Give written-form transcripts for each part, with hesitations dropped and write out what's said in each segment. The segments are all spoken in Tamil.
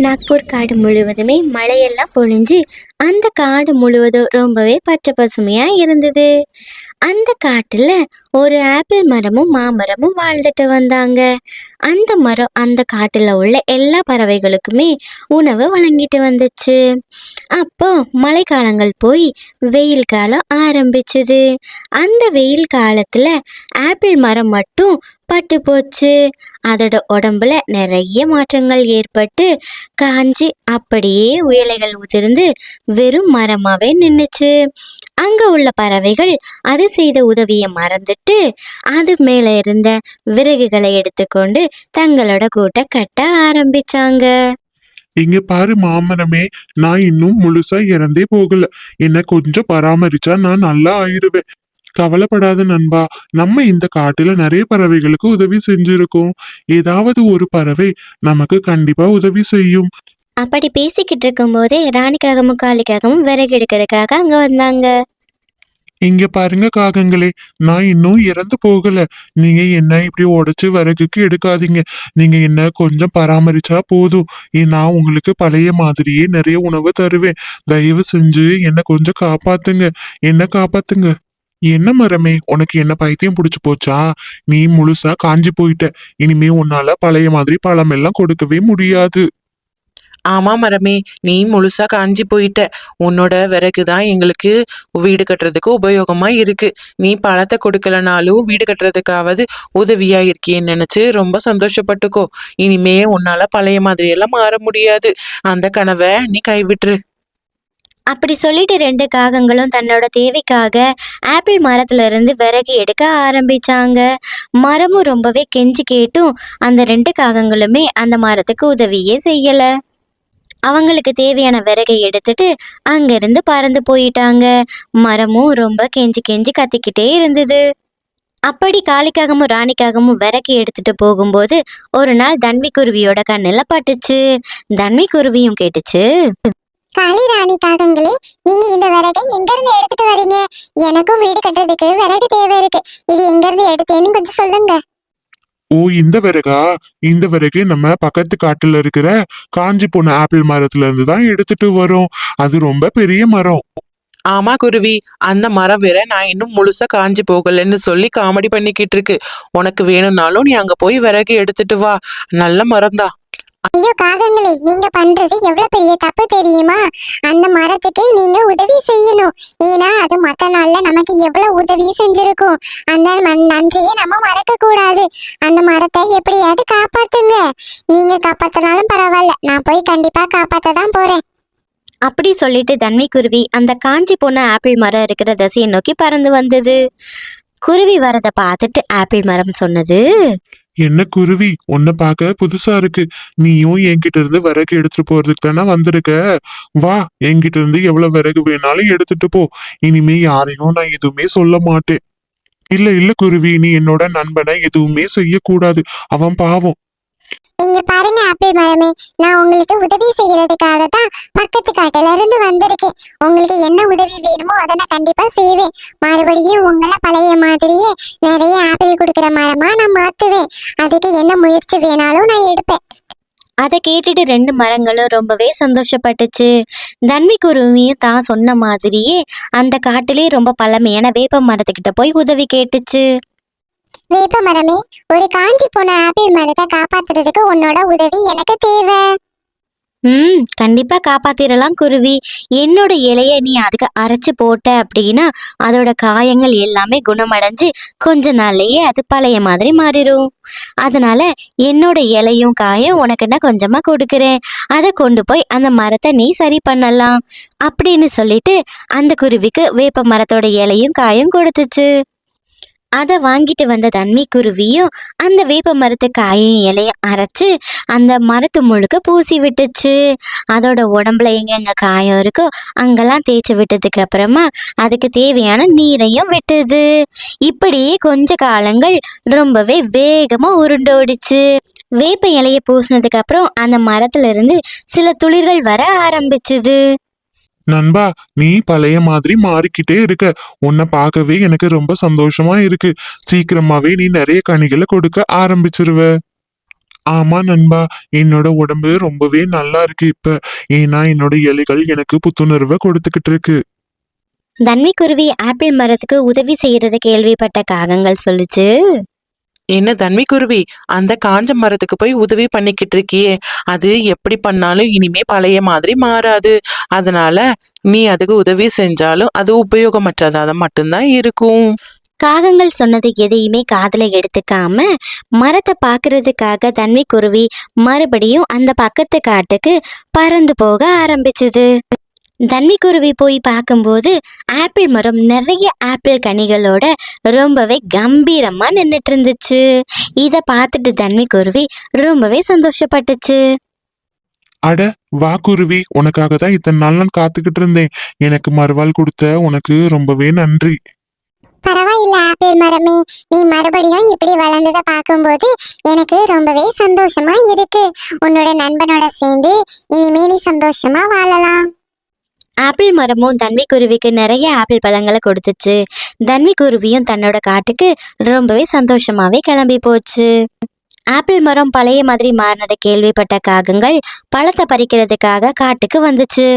நாக்பூர் காடு முழுவதுமே மழையெல்லாம் பொழிஞ்சு அந்த காடு முழுவதும் ரொம்பவே பச்சை பசுமையா இருந்தது. அந்த காட்டுல ஒரு ஆப்பிள் மரமும் மாமரமும் வாழ்ந்துட்டு வந்தாங்க. அந்த மரம் அந்த காட்டுல உள்ள எல்லா பறவைகளுக்குமே உணவு வழங்கிட்டு வந்துச்சு. அப்போ மழைக்காலங்கள் போய் வெயில் காலம் ஆரம்பிச்சுது. அந்த வெயில் காலத்துல ஆப்பிள் மரம் மட்டும் பட்டு போச்சு. அதோட உடம்புல நிறைய மாற்றங்கள் ஏற்பட்டு காஞ்சி அப்படியே இலைகள் உதிர்ந்து வெறும் மரமாவே நின்னுச்சு. அங்க உள்ள பறவைகள் அது செய்த உதவியை மறந்துட்டு அது மேல இருந்த விறகுகளை எடுத்துக்கொண்டு தங்களோட கூட்ட கட்ட ஆரம்பிச்சாங்க. இங்க பாரு மாமரமே, நான் இன்னும் முழுசா இறந்தே போகல. என்ன கொஞ்சம் பராமரிச்சா நான் நல்லா ஆயிருவேன். கவலைப்படாத நண்பா, நம்ம இந்த காட்டுல நிறைய பறவைகளுக்கு உதவி செஞ்சிருக்கோம். ஏதாவது ஒரு பறவை நமக்கு கண்டிப்பா உதவி செய்யும். அப்படி பேசிக்கிட்டு இருக்கும் போதே ராணிக்காகமும் காளிக்காகமும் விறகு எடுக்கிறதுக்காக அங்க வந்தாங்க. இங்க பாருங்க காகங்களே, நான் இன்னும் இறந்து போகல. நீங்க என்ன இப்படி உடைச்சு விறகுக்கு எடுக்காதீங்க. நீங்க என்ன கொஞ்சம் பராமரிச்சா போதும். நான் உங்களுக்கு பழைய மாதிரியே நிறைய உணவு தருவேன். தயவு செஞ்சு என்ன கொஞ்சம் காப்பாத்துங்க. என்ன காப்பாத்துங்க. என்ன மரமே, உனக்கு என்ன பைத்தியம் பிடிச்சு போச்சா? நீ முழுசா காஞ்சி போயிட்ட. இனிமே உன்னால பழைய மாதிரி பழம் எல்லாம் கொடுக்கவே முடியாது. ஆமா மரமே, நீ முழுசா காஞ்சி போயிட்ட. உன்னோட விறகுதான் எங்களுக்கு வீடு கட்டுறதுக்கு உபயோகமா இருக்கு. நீ பழத்தை கொடுக்கலனாலும் வீடு கட்டுறதுக்காவது உதவியா இருக்கியன்னு நினைச்சு ரொம்ப சந்தோஷப்பட்டுக்கோ. இனிமே உன்னால பழைய மாதிரி எல்லாம் மாற முடியாது. அந்த கனவை நீ கைவிட்டுரு. அப்படி சொல்லிட்டு ரெண்டு காகங்களும் தன்னோட தேவைக்காக ஆப்பிள் மரத்துல இருந்து விறகு எடுக்க ஆரம்பிச்சாங்க. மரமும் ரொம்பவே கெஞ்சி கேட்டும் அந்த ரெண்டு காகங்களுமே அந்த மரத்துக்கு உதவியே செய்யல. அவங்களுக்கு தேவையான விறகை எடுத்துட்டு அங்கிருந்து பறந்து போயிட்டாங்க. மரமும் ரொம்ப கெஞ்சி கெஞ்சி கத்திக்கிட்டே இருந்தது. அப்படி காளிக்காகமும் ராணிக்காகமும் விறகு எடுத்துட்டு போகும்போது ஒரு நாள் தன்வி குருவியோட கண்ணுல பட்டுச்சு. தன்வி குருவியும் கேட்டுச்சு, காளி ராணி காகங்களே, நீங்க இந்த விறகை எங்க இருந்து எடுத்துட்டு வரீங்க? எனக்கும் வீடு கட்டுறதுக்கு விறகு தேவை இருக்கு. இது எங்க இருந்து எடுத்தேன்னு கொஞ்சம் சொல்லுங்க. ஓ, இந்த விறகா? இந்த விறகு நம்ம பக்கத்து காட்டுல இருக்கிற காஞ்சி போன ஆப்பிள் மரத்துல இருந்து தான் எடுத்துட்டு வரோம். அது ரொம்ப பெரிய மரம். ஆமா குருவி, அந்த மரம் வேற நான் இன்னும் முழுசா காஞ்சி போகலன்னு சொல்லி காமெடி பண்ணிக்கிட்டு இருக்கு. உனக்கு வேணும்னாலும் நீ அங்க போய் விறகு எடுத்துட்டு வா. நல்ல மரம்தான். ஐயோ காகங்களே, நீங்க பண்றது எவ்வளவு பெரிய தப்பு தெரியுமா? அந்த மரத்துக்கு நீங்க உதவி செய்யணும். ஏன்னா அது மத்த நாள்ல நமக்கு எவ்வளவு உதவி செஞ்சிருக்கும். அந்த நன்றியை நம்ம மறக்க கூடாது. அந்த மரத்தை எப்படியாவது காப்பாத்துங்க. நீங்க காப்பாத்தினாலும் பரவாயில்ல, நான் போய் கண்டிப்பா காப்பாத்த தான் போறேன். அப்படி சொல்லிட்டு தன்வி குருவி அந்த காஞ்சி போன ஆப்பிள் மரம் இருக்கிற திசையை நோக்கி பறந்து வந்தது. குருவி வரதை பார்த்துட்டு ஆப்பிள் மரம் சொன்னது, என்ன குருவி, உன்னை பார்க்க புதுசா இருக்கு. நீயும் என்கிட்ட இருந்து விறகு எடுத்துட்டு போறதுக்கு தானே வந்திருக்க. வா, என்கிட்ட இருந்து எவ்வளவு விறகு வேணாலும் எடுத்துட்டு போ. இனிமே யாரையும் நான் எதுவுமே சொல்ல மாட்டேன். இல்ல இல்ல குருவி, நீ என்னோட நண்பனை எதுவுமே செய்யக்கூடாது. அவன் பாவம். இங்க பாருங்க ஆப்பிள் மரமே, நான் உங்களுக்கு உதவி செய்யறதுக்காக தான் பக்கத்து காட்டுல இருந்து வந்திருக்கேன். உங்களுக்கு என்ன உதவி வேணுமோ அதை நான் கண்டிப்பா செய்வேன். மறுபடியும் உங்களை பழைய மாதிரியே நிறைய ஆப்பிள் கொடுக்குற மரமா நான் மாத்துவேன். அதுக்கு என்ன முயற்சி வேணாலும் நான் எடுப்பேன். அதை கேட்டுட்டு ரெண்டு மரங்களும் ரொம்பவே சந்தோஷப்பட்டுச்சு. தன்வி குருவியும் தான் சொன்ன மாதிரியே அந்த காட்டிலே ரொம்ப பழமையான வேப்ப மரத்துக்கிட்ட போய் உதவி கேட்டுச்சு. வேப்ப மரமே, ஒரு காஞ்சி போன ஆப்பிள் மரத்தை காப்பாத்துறதுக்கு உன்னோட உதவி எனக்கு தேவை. கண்டிப்பா காப்பாத்திரலாம் குருவி. என்னோட இலைய நீ அதுக்கு அரைச்சு போட்ட அப்படின்னா அதோட காயங்கள் எல்லாமே குணமடைஞ்சு கொஞ்ச நாள்லயே அது பழைய மாதிரி மாறிடும். அதனால என்னோட இலையும் காயும் உனக்கு நான் கொஞ்சமா கொடுக்குறேன். அதை கொண்டு போய் அந்த மரத்தை நீ சரி பண்ணலாம் அப்படின்னு சொல்லிட்டு அந்த குருவிக்கு வேப்ப மரத்தோட இலையும் காயும் கொடுத்துச்சு. அதை வாங்கிட்டு வந்த தன்வி குருவியும் அந்த வேப்ப மரத்து காயும் இலையும் அரைச்சு அந்த மரத்து முழுக்க பூசி விட்டுச்சு. அதோட உடம்புல எங்கெங்க காயம் இருக்கோ அங்கெல்லாம் தேய்ச்சி விட்டதுக்கு அப்புறமா அதுக்கு தேவையான நீரையும் விட்டுது. இப்படியே கொஞ்ச காலங்கள் ரொம்பவே வேகமா உருண்டோடிச்சு. வேப்ப இலைய பூசினதுக்கு அப்புறம் அந்த மரத்துல இருந்து சில துளிர்கள் வர ஆரம்பிச்சுது. நண்பா, நீ பழைய மாதிரி மாறிக்கிட்டே இருக்க. உன்னை பார்க்கவே எனக்கு ரொம்ப சந்தோஷமா இருக்கு. சீக்கிரமாவே நீ நிறைய கனிகளை கொடுக்க ஆரம்பிச்சிருவ. ஆமா நண்பா, என்னோட உடம்பு ரொம்பவே நல்லா இருக்கு இப்ப. ஏன்னா என்னோட இலைகள் எனக்கு புத்துணர்வை கொடுத்துக்கிட்டு இருக்கு. தன்விக்குருவி ஆப்பிள் மரத்துக்கு உதவி செய்யறத கேள்விப்பட்ட காகங்கள் சொல்லுச்சு. என்ன தன்விக்குருவி, அந்த காஞ்ச மரத்துக்கு போய் உதவி பண்ணிக்கிட்டு இருக்கியே, அது எப்படி பண்ணாலும் இனிமே பழைய மாதிரி மாறாது. அதனால நீ அதுக்கு உதவி செஞ்சாலும் அது உபயோகமற்றதாக மட்டும்தான் இருக்கும். காகங்கள் சொன்னது எதையுமே காதுல எடுத்துக்காம மரத்தை பாக்குறதுக்காக தன்விக்குருவி மறுபடியும் அந்த பக்கத்து காட்டுக்கு பறந்து போக ஆரம்பிச்சது. தன்விக்குருவி போய் பார்க்கும்போது ஆப்பிள் மரம் நிறைய ஆப்பிள் கனிகளோட ரொம்பவே கம்பீரமா நின்னுட்டு இருந்துச்சு. இத பார்த்துட்டு தன்விக்குருவி ரொம்பவே சந்தோஷப்பட்டுச்சு. அட வா குருவி, உனக்காக தான் இத்தனை நாள் நான் காத்துக்கிட்டு இருந்தேன். எனக்கு மறுவாள் கொடுத்த உனக்கு ரொம்பவே நன்றி. பரவாயில்ல ஆப்பிள் மரமே, நீ மறுபடியும் இப்படி வளர்ந்ததை பார்க்கும்போது எனக்கு ரொம்பவே சந்தோஷமா இருக்கு. உன்னோட நண்பனோட சேர்ந்து இனிமே நீ சந்தோஷமா வாழலாம். ஆப்பிள் மரமும் தன்விக்குருவிக்கு நிறைய ஆப்பிள் பழங்களை கொடுத்துச்சு. தன்விக்குருவியும் தன்னோட காட்டுக்கு ரொம்பவே சந்தோஷமாவே கிளம்பி போச்சு. ஆப்பிள் மரம் பழைய மாதிரி மாறினதை கேள்விப்பட்ட காகங்கள் பழத்தை பறிக்கிறதுக்காக காட்டுக்கு வந்துச்சு.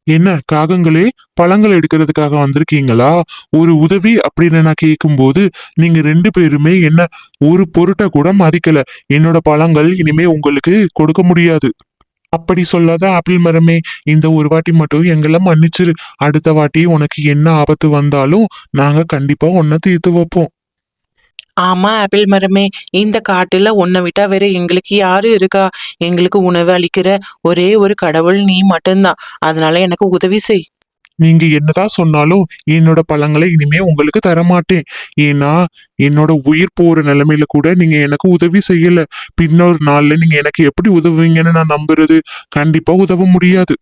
என்ன காகங்களே, பழங்கள் எடுக்கிறதுக்காக வந்திருக்கீங்களா? ஒரு உதவி அப்படின்னு நான் கேட்கும்போது நீங்க 2 பேருமே என்ன ஒரு பொருட்டை கூட மதிக்கல. என்னோட பழங்கள் இனிமே உங்களுக்கு கொடுக்க முடியாது. அப்படி சொல்லாத ஆப்பிள் மரமே, இந்த ஒரு வாட்டி மட்டும் எங்களை மன்னிச்சிரு. அடுத்த வாட்டி உனக்கு என்ன ஆபத்து வந்தாலும் நாங்க கண்டிப்பா உன்னை தீர்த்து வைப்போம். ஆமா ஆப்பிள் மரமே, இந்த காட்டுல உன்னை விட்டா வேற எங்களுக்கு யாரு இருக்கா? எங்களுக்கு உணவு அளிக்கிற ஒரே ஒரு கடவுள் நீ மட்டும்தான். அதனால எனக்கு உதவி செய். நீங்க என்னதான் சொன்னாலும் என்னோட பழங்களை இனிமே உங்களுக்கு தரமாட்டேன். ஏன்னா என்னோட உயிர் போற நிலைமையில கூட நீங்க எனக்கு உதவி செய்யல. பின்னொரு நாள்ல நீங்க எனக்கு எப்படி உதவுவீங்கன்னு நான் நம்புறது? கண்டிப்பா உதவ முடியாது.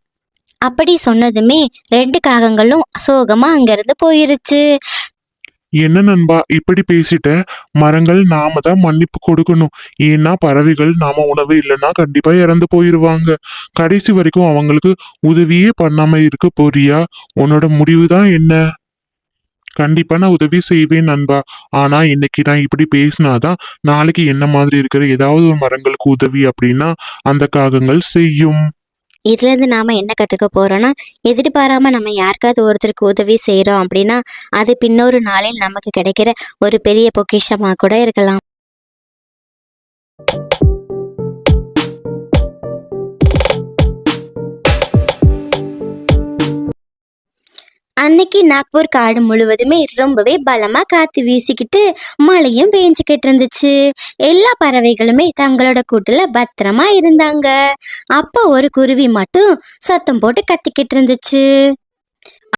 அப்படி சொன்னதுமே 2 காகங்களும் சோகமா அங்கிருந்து போயிருச்சு. என்ன நண்பா இப்படி பேசிட்ட? மரங்கள் நாம தான் மன்னிப்பு கொடுக்கணும். ஏன்னா பறவைகள் நாம உணவு இல்லைன்னா கண்டிப்பா இறந்து போயிருவாங்க. கடைசி வரைக்கும் அவங்களுக்கு உதவியே பண்ணாம இருக்க போறியா? உன்னோட முடிவு தான் என்ன? கண்டிப்பா நான் உதவி செய்வேன் நண்பா. ஆனா இன்னைக்கு நான் இப்படி பேசினாதான் நாளைக்கு என்ன மாதிரி இருக்கிற ஏதாவது ஒரு மரங்களுக்கு உதவி அப்படின்னா அந்த காகங்கள் செய்யும். இதுல இருந்து நாம என்ன கத்துக்க போறோம்னா, எதிர்பாராம நம்ம யாருக்காவது ஒருத்தருக்கு உதவி செய்றோம் அப்படின்னா அது பின்னொரு நாளில் நமக்கு கிடைக்கிற ஒரு பெரிய பொக்கிஷமா கூட இருக்கலாம். அன்னைக்கு நாக்பூர் காடு முழுவதுமே ரொம்பவே பலமா காத்து வீசிக்கிட்டு மழையும் பெஞ்சுக்கிட்டு இருந்துச்சு. எல்லா பறவைகளுமே தங்களோட கூட்டுல பத்திரமா இருந்தாங்க. அப்போ ஒரு குருவி மட்டும் சத்தம் போட்டு கத்திக்கிட்டு இருந்துச்சு.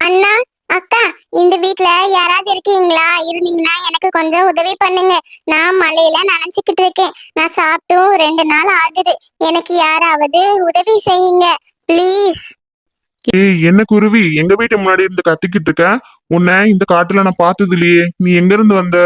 அண்ணா, அக்கா, இந்த வீட்ல யாராவது இருக்கீங்களா? இருந்தீங்கன்னா எனக்கு கொஞ்சம் உதவி பண்ணுங்க. நான் மழையில நனைஞ்சுக்கிட்டு இருக்கேன். நான் சாப்பிட்டும் 2 நாள் ஆகுது. எனக்கு யாராவது உதவி செய்யுங்க ப்ளீஸ். ஏய் என்ன குருவி, எங்க வீட்டு முன்னாடி இருந்து கத்திக்கிட்டு இருக்க? உன்னை இந்த காட்டுல நான் பார்த்தது இல்லையே. நீ எங்க இருந்து வந்த?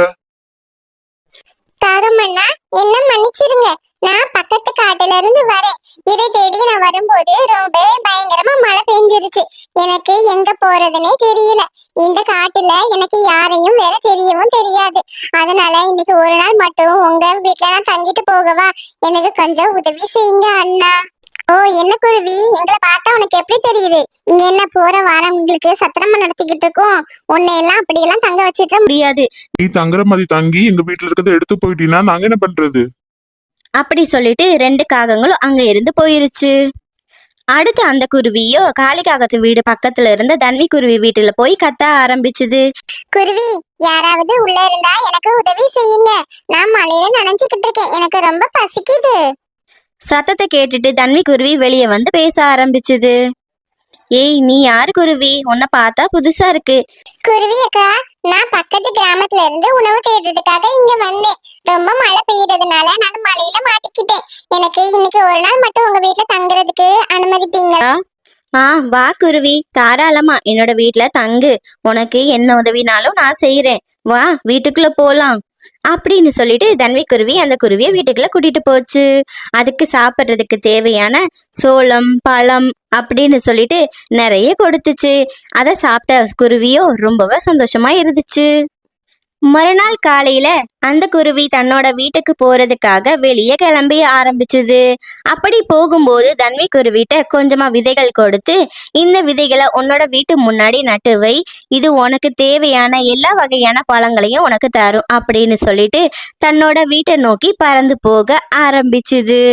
காகமண்ணா, என்ன மன்னிச்சிருங்க. நான் பக்கத்து காட்டுல இருந்து வரேன். இதை தேடி நான் வரும்போது ரொம்ப பயங்கரமா மழை பெஞ்சிருச்சு. எனக்கு எங்க போறதுன்னே தெரியல. இந்த காட்டுல எனக்கு யாரையும் வேற தெரியவும் தெரியாது. அதனால இன்னைக்கு ஒரு நாள் மட்டும் உங்க வீட்டுல நான் தங்கிட்டு போகவா? எனக்கு கொஞ்சம் உதவி செய்யுங்க அண்ணா. ஓ, என்ன குருவி, எங்களை பார்த்தா உனக்கு எப்படி தெரியுது? இங்க என்ன போற வாரம் உங்களுக்கு சத்திரமா நடத்திக்கிட்டு இருக்கோம். உன்னை எல்லாம் அப்படியெல்லாம் தங்க வச்சிட முடியாது. நீ தங்குற மாதிரி தங்கி எங்க வீட்டுல இருக்கிறத எடுத்து போயிட்டீங்கன்னா நாங்க என்ன பண்றது? அப்படி சொல்லிட்டு 2 காகங்களும் அங்க இருந்து போயிருச்சு. அடுத்து அந்த குருவியோ காளி காகத்து வீடு பக்கத்துல இருந்த தன்வி குருவி வீட்டுல போய் கத்த ஆரம்பிச்சுது. குருவி, யாராவது உள்ள இருந்தா எனக்கு உதவி செய்யுங்க. நான் மழையில நனைஞ்சுக்கிட்டு இருக்கேன். எனக்கு ரொம்ப பசிக்குது. சத்தத்தை கேட்டுட்டு தன்வி குருவி வெளியே வந்து பேச ஆரம்பிச்சுது. ஏய், நீ யாரு குருவி? உன்னை பார்த்தா புதுசா இருக்கு. குருவி அக்கா, நான் பக்கத்து கிராமத்துல இருந்து உணவு தேடுறதுக்காக இங்க வந்தேன். ரொம்ப மழை பெய்யறதுனால நான் மழையில மாட்டிக்கிட்டேன். எனக்கு இன்னைக்கு ஒரு நாள் மட்டும் உங்க வீட்டுல தங்குறதுக்கு அனுமதிப்பீங்களா? வா குருவி, தாராளமா என்னோட வீட்டுல தங்கு. உனக்கு என்ன உதவினாலும் நான் செய்யறேன். வா, வீட்டுக்குள்ள போலாம் அப்படின்னு சொல்லிட்டு தன்வி குருவி அந்த குருவியை வீட்டுக்குள்ள கூட்டிட்டு போச்சு. அதுக்கு சாப்பிட்றதுக்கு தேவையான சோளம், பழம் அப்படின்னு சொல்லிட்டு நிறைய கொடுத்துச்சு. அதை சாப்பிட்ட குருவியோ ரொம்பவே சந்தோஷமா இருந்துச்சு. மறுநாள் காலையில அந்த குருவி தன்னோட வீட்டுக்கு போறதுக்காக வெளியே கிளம்பி ஆரம்பிச்சுது. அப்படி போகும்போது தன்வி குருவிட்ட கொஞ்சமா விதைகள் கொடுத்து, இந்த விதைகளை உன்னோட வீட்டு முன்னாடி நட்டு வை, இது உனக்கு தேவையான எல்லா வகையான பழங்களையும் உனக்கு தரும் அப்படின்னு சொல்லிட்டு தன்னோட வீட்டை நோக்கி பறந்து போக ஆரம்பிச்சுது.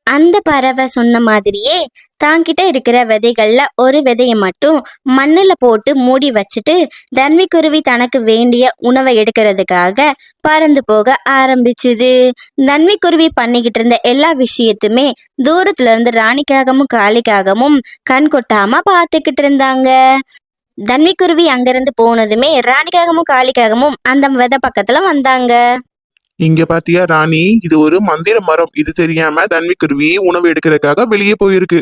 அந்த பறவை சொன்ன மாதிரியே தாங்கிட்ட இருக்கிற விதைகள்ல ஒரு விதையை மட்டும் மண்ணுல போட்டு மூடி வச்சுட்டு தன்வி குருவி தனக்கு வேண்டிய உணவை எடுக்கிறதுக்காக பறந்து போக ஆரம்பிச்சுது. தன்வி குருவி பண்ணிக்கிட்டு இருந்த எல்லா விஷயத்துமே தூரத்துல இருந்து ராணிக்காகவும் காளிக்காகவும் கண் கொட்டாம பார்த்துக்கிட்டு இருந்தாங்க. தன்வி குருவி அங்கிருந்து போனதுமே ராணிக்காகவும் காளிக்காகவும் அந்த விதை பக்கத்துல வந்தாங்க. இங்க பாத்தியா ராணி, இது ஒரு மந்திர மரம். இது தெரியாம தன்விக்குருவி உணவு எடுக்கிறதுக்காக வெளியே போயிருக்கு.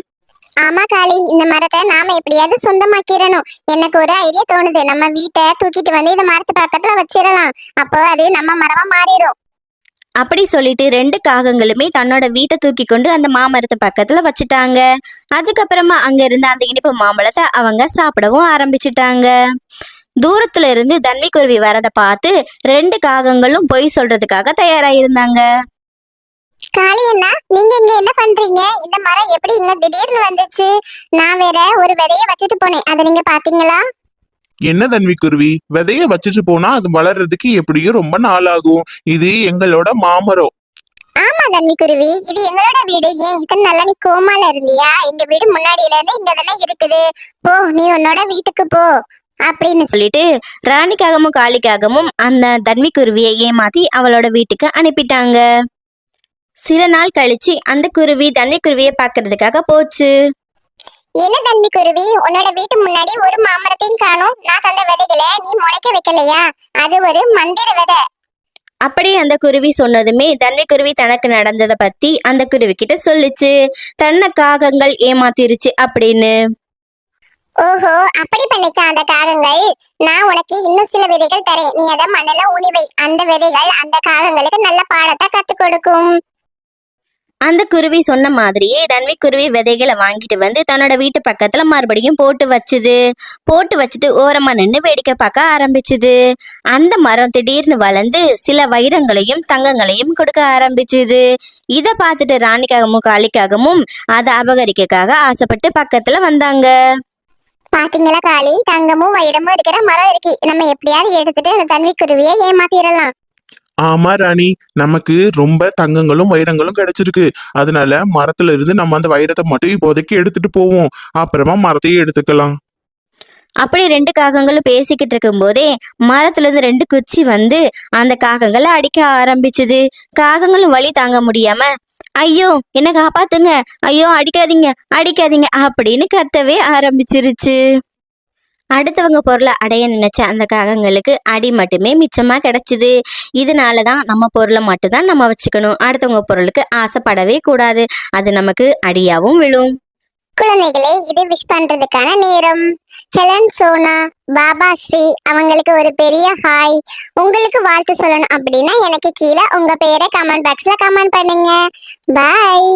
ஆமா காளி, இந்த மரத்தை நாம எப்படியாவது சொந்தமாக்கிடணும். எனக்கு ஒரு ஐடியா தோணுது. நம்ம வீட்டை தூக்கிட்டு வந்து இந்த மரத்து பக்கத்துல வச்சிடலாம். அப்போ அது நம்ம மரமா மாறிடும். அப்படி சொல்லிட்டு 2 காகங்களுமே தன்னோட வீட்டை தூக்கி கொண்டு அந்த மாமரத்து பக்கத்துல வச்சுட்டாங்க. அதுக்கப்புறமா அங்க இருந்த அந்த இனிப்பு மாம்பழத்தை அவங்க சாப்பிடவும் ஆரம்பிச்சிட்டாங்க. தூரத்துல இருந்து தன்வி குருவி வரதை பார்த்து 2 காகங்களும் பொய் சொல்றதுக்காக தயாராயிருந்தாங்க. காளி அண்ணா, நீங்க இங்க என்ன பண்றீங்க? இந்த மரம் எப்படி இங்க திடீர்னு வந்துச்சு? நான் வேற ஒரு விதைய வச்சுட்டு போனேன், அதை நீங்க பாத்தீங்களா? என்ன தன்விக்குருவி, விதைய வச்சுட்டு போனா அது வளர்றதுக்கு எப்படியும் ரொம்ப நாள் ஆகும். இது எங்களோட மாமரம். ஆமா தண்ணி குருவி, இது எங்களோட வீடு. ஏன் இத்தனை நாளா நீ கோமால இருந்தியா? எங்க வீடு முன்னாடியில இருந்து இங்க தானே இருக்குது. போ, நீ உன்னோட வீட்டுக்கு போ அப்படின்னு சொல்லிட்டு ராணிக்காகவும் காளிக்காகவும் அந்த தன்வி குருவியை ஏமாத்தி அவளோட வீட்டுக்கு அனுப்பிட்டாங்க. சில நாள் கழிச்சு அந்த குருவி தன்வி குருவியை பார்க்கறதுக்காக போச்சு. என்ன தண்ணி குருவி, உன்னோட வீட்டு முன்னாடி ஒரு மாமரத்தையும் காணோம். நான் தந்த விதைகளை நீ முளைக்க வைக்கலையா? அது ஒரு மந்திர விதை. அப்படி அந்த குருவி சொன்னதுமே தன்வி குருவி தனக்கு நடந்ததை பத்தி அந்த குருவி கிட்ட சொல்லுச்சு. தன்னை காகங்கள் ஏமாத்திருச்சு அப்படின்னு. ஓஹோ, அப்படி பண்ணிச்சா அந்த காகங்கள்? நான் உனக்கு இன்னும் சில விதைகள் தரேன். நீ அதை மண்ணுல ஊனி வை. அந்த விதைகள் அந்த காகங்களுக்கு நல்ல பாடத்தை கத்து கொடுக்கும். அந்த குருவி சொன்ன மாதிரியே தன்வி குருவி விதைகளை வாங்கிட்டு வந்து தன்னோட வீட்டு பக்கத்துல மறுபடியும் போட்டு வச்சுது. போட்டு வச்சுட்டு ஓரமா நின்று வேடிக்கை பார்க்க ஆரம்பிச்சுது. அந்த மரம் திடீர்னு வளர்ந்து சில வைரங்களையும் தங்கங்களையும் கொடுக்க ஆரம்பிச்சுது. இதை பார்த்துட்டு ராணிக்காகவும் காளிக்காகவும் அதை அபகரிக்கக்காக ஆசைப்பட்டு பக்கத்துல வந்தாங்க. பாத்தீங்களா காளி, தங்கமும் வைரமும் இருக்கிற மரம் இருக்கு. நம்ம எப்படியாவது எடுத்துட்டு அந்த தன்வி குருவியை ஏமாத்திடலாம். ஆமா ராணி, நமக்கு ரொம்ப தங்கங்களும் வைரங்களும் கிடைச்சிருக்கு. அதனால மரத்துல இருந்து நம்ம அந்த வைரத்தை மட்டும் இப்போதைக்கு எடுத்துட்டு போவோம். அப்புறமா மரத்தையும் எடுத்துக்கலாம். அப்படி 2 காகங்களும் பேசிக்கிட்டு இருக்கும் போதே மரத்துல இருந்து 2 குச்சி வந்து அந்த காகங்களை அடிக்க ஆரம்பிச்சுது. காகங்களும் வலி தாங்க முடியாம, ஐயோ என்ன காப்பாத்துங்க, ஐயோ அடிக்காதீங்க அடிக்காதீங்க அப்படின்னு கத்தவே ஆரம்பிச்சிருச்சு. அடுத்தவங்க பொருளை அடைய நினைச்ச அந்த காகங்களுக்கு அடி மட்டுமே மிச்சமா கிடைச்சிது. இதனாலதான் நம்ம பொருளை மட்டும்தான் நம்ம வச்சுக்கணும். அடுத்தவங்க பொருளுக்கு ஆசைப்படவே கூடாது. அது நமக்கு அடியாவும் விழும். குழந்தைகளே, இது விஷ் பண்றதுக்கான நேரம். ஹெலன், சோனா, பாபா ஸ்ரீ அவங்களுக்கு ஒரு பெரிய ஹாய். உங்களுக்கு வாழ்த்து சொல்லணும் அப்படின்னா எனக்கு கீழே உங்க பேரை கமெண்ட் பாக்ஸ்ல கமெண்ட் பண்ணுங்க. பாய்.